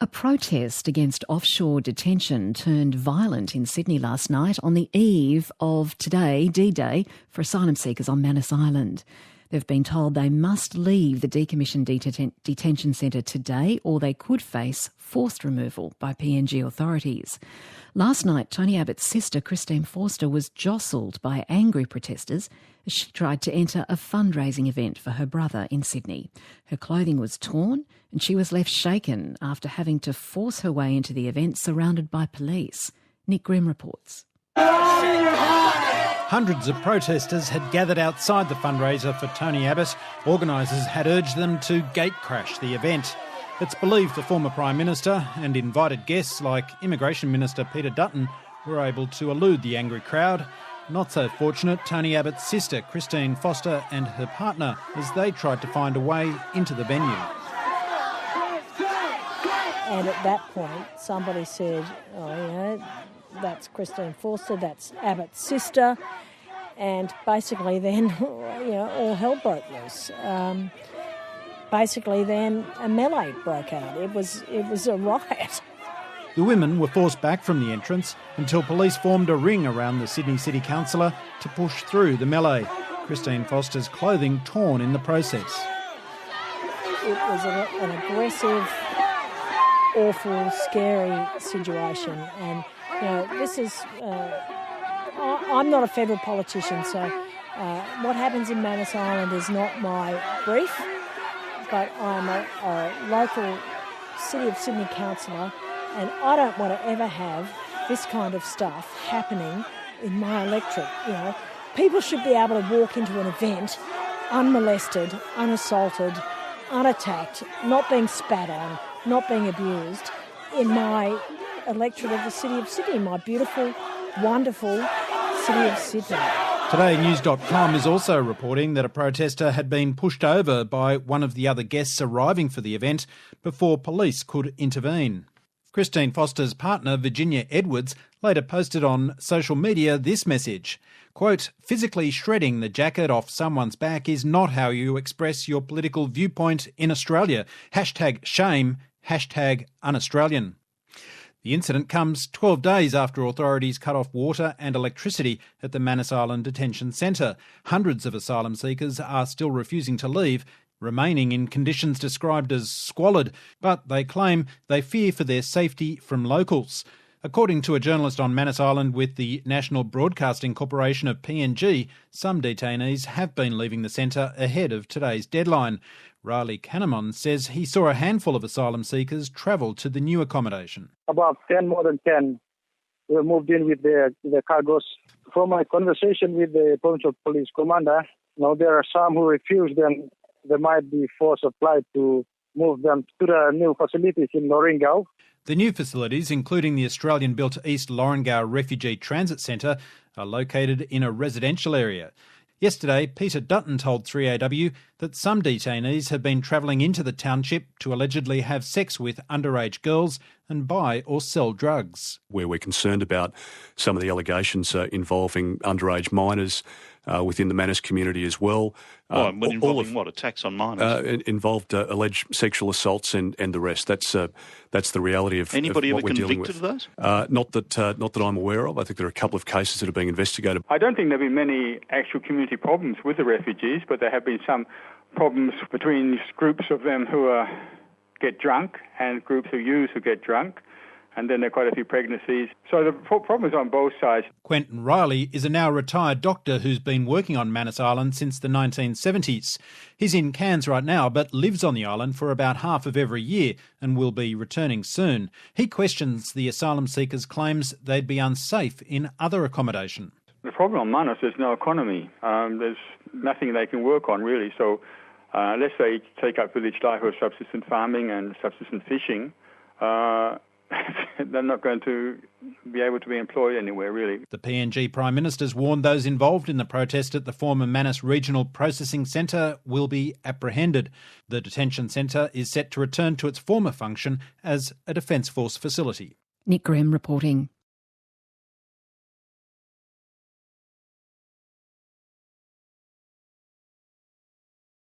A protest against offshore detention turned violent in Sydney last night on the eve of today, D-Day, for asylum seekers on Manus Island. They've been told they must leave the decommissioned detention centre today or they could face forced removal by PNG authorities. Last night, Tony Abbott's sister, Christine Forster, was jostled by angry protesters as she tried to enter a fundraising event for her brother in Sydney. Her clothing was torn and she was left shaken after having to force her way into the event surrounded by police. Nick Grimm reports. Hundreds of protesters had gathered outside the fundraiser for Tony Abbott. Organisers had urged them to gate crash the event. It's believed the former Prime Minister and invited guests like Immigration Minister Peter Dutton were able to elude the angry crowd. Not so fortunate, Tony Abbott's sister Christine Forster and her partner as they tried to find a way into the venue. And at that point, somebody said, that's Christine Forster, that's Abbott's sister. And basically then, all hell broke loose. Basically then a melee broke out. It was a riot. The women were forced back from the entrance until police formed a ring around the Sydney City Councillor to push through the melee. Christine Forster's clothing torn in the process. It was an aggressive, awful, scary situation. And, this is... I'm not a federal politician, so what happens in Manus Island is not my brief, but I'm a local City of Sydney councillor, and I don't want to ever have this kind of stuff happening in my electorate. People should be able to walk into an event unmolested, unassaulted, unattacked, not being spat on, not being abused in my electorate of the City of Sydney, my beautiful, wonderful City of Sydney. Today, News.com is also reporting that a protester had been pushed over by one of the other guests arriving for the event before police could intervene. Christine Forster's partner, Virginia Edwards, later posted on social media this message, quote, "Physically shredding the jacket off someone's back is not how you express your political viewpoint in Australia. #shame, #un-Australian." The incident comes 12 days after authorities cut off water and electricity at the Manus Island Detention Centre. Hundreds of asylum seekers are still refusing to leave, remaining in conditions described as squalid, but they claim they fear for their safety from locals. According to a journalist on Manus Island with the National Broadcasting Corporation of PNG, some detainees have been leaving the centre ahead of today's deadline. Riley Canamon says he saw a handful of asylum seekers travel to the new accommodation. About 10, more than 10, were moved in with the cargoes. From my conversation with the provincial police commander, there are some who refused, and there might be force applied to move them to the new facilities in Lorengau. The new facilities, including the Australian-built East Lorengau Refugee Transit Centre, are located in a residential area. Yesterday, Peter Dutton told 3AW that some detainees have been travelling into the township to allegedly have sex with underage girls and buy or sell drugs. Where we're concerned about some of the allegations involving underage minors within the Manus community as well. Involving what? Attacks on minors? Involved alleged sexual assaults and the rest. That's the reality of Anybody of what ever we're dealing with. convicted of those? Not that I'm aware of. I think there are a couple of cases that are being investigated. I don't think there have been many actual community problems with the refugees, but there have been some problems between groups of them who get drunk and groups of youths who get drunk. And then there are quite a few pregnancies. So the problem is on both sides. Quentin Riley is a now retired doctor who's been working on Manus Island since the 1970s. He's in Cairns right now, but lives on the island for about half of every year and will be returning soon. He questions the asylum seekers' claims they'd be unsafe in other accommodation. The problem on Manus is no economy. There's nothing they can work on, really. So unless they take up village life or subsistence farming and subsistence fishing, they're not going to be able to be employed anywhere, really. The PNG Prime Minister's warned those involved in the protest at the former Manus Regional Processing Centre will be apprehended. The detention centre is set to return to its former function as a Defence Force facility. Nick Grimm reporting.